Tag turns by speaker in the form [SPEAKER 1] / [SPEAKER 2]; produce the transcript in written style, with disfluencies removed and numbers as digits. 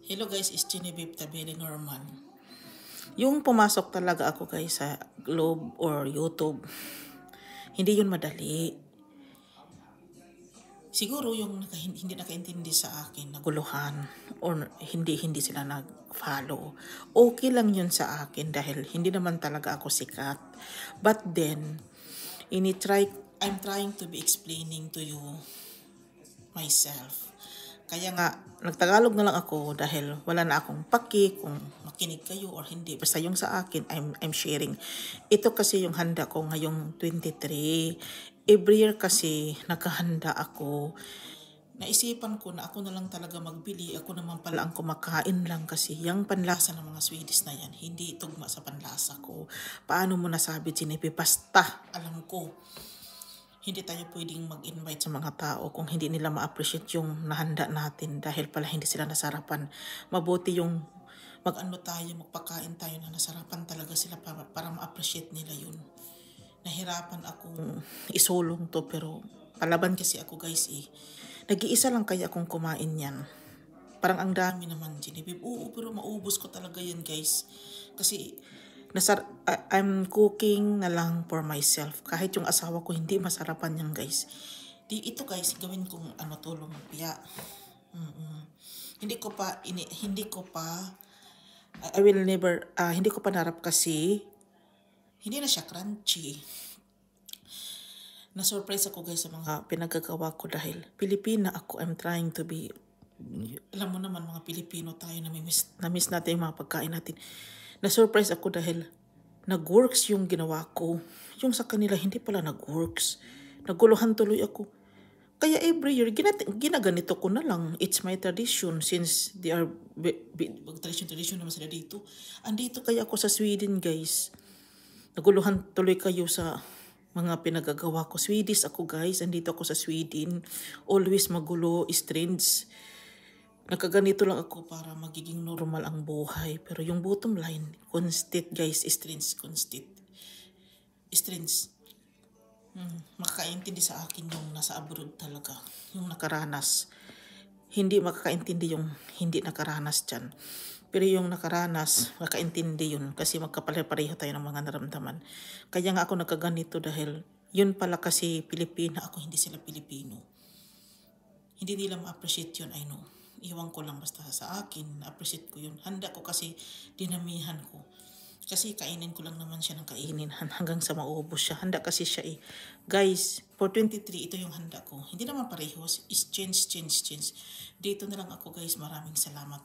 [SPEAKER 1] Hello guys, it's Genevieve Tabeli Norman. Yung pumasok talaga ako guys sa Globe or YouTube, hindi yun madali. Siguro yung hindi nakaintindi sa akin, naguluhan, or hindi sila nag-follow. Okay lang yun sa akin dahil hindi naman talaga ako sikat. But then, I'm trying to be explaining to you myself. Kaya nga, nagtagalog na lang ako dahil wala na akong paki kung makinig kayo or hindi. Basta yung sa akin, I'm sharing. Ito kasi yung handa ko ngayong 23. Every year kasi nakahanda ako. Naisipan ko na ako na lang talaga magbili. Ako naman pala ang kumakain lang kasi yung panlasa ng mga Swedish na yan, hindi tugma sa panlasa ko. Paano mo nasabi, Ginepe? Basta, alam ko. Hindi tayo pwedeng mag-invite sa mga tao kung hindi nila ma-appreciate yung nahanda natin dahil pala hindi sila nasarapan. Mabuti yung magpakain tayo na nasarapan talaga sila para ma-appreciate nila yun. Nahirapan akong isulong to pero palaban kasi ako guys eh. Nag-iisa lang kaya akong kumain yan. Parang ang dami naman, Genevieve. Oo, pero maubos ko talaga yan guys. Kasi I'm cooking na lang for myself. Kahit yung asawa ko hindi masarapan yan guys. Ito guys, gawin kong tulong piya. Hindi ko pa I will never hindi ko pa narap kasi hindi na siya crunchy. Na-surprise ako guys sa mga pinagagawa ko dahil Pilipina ako. I'm trying to be, alam mo naman mga Pilipino tayo, na-miss natin yung mga pagkain natin. Na-surprise ako dahil nag-works yung ginawa ko. Yung sa kanila hindi pala nag-works. Naguluhan tuloy ako. Kaya every year, ginaganito ko na lang. It's my tradition since they are tradition naman sila dito. Andito kaya ako sa Sweden guys. Naguluhan tuloy kayo sa mga pinagagawa ko. Swedish ako guys. Andito ako sa Sweden. Always magulo, strange. Nakaganito lang ako para magiging normal ang buhay. Pero yung bottom line, constant guys, strange, constant. Strange. Makakaintindi sa akin yung nasa abroad talaga. Yung nakaranas. Hindi makakaintindi yung hindi nakaranas dyan. Pero yung nakaranas, makakaintindi yun. Kasi magkapare-pareho tayo ng mga naramdaman. Kaya nga ako nakaganito dahil yun pala kasi Pilipina. Ako hindi sila Pilipino. Hindi nila ma-appreciate yun, I know. Iwan ko lang basta sa akin, appreciate ko yun. Handa ko kasi dinamihan ko. Kasi kainin ko lang naman siya ng kainin hanggang sa maubos siya. Handa kasi siya eh. Guys, for 23, ito yung handa ko. Hindi naman pareho, is change. Dito na lang ako guys, maraming salamat.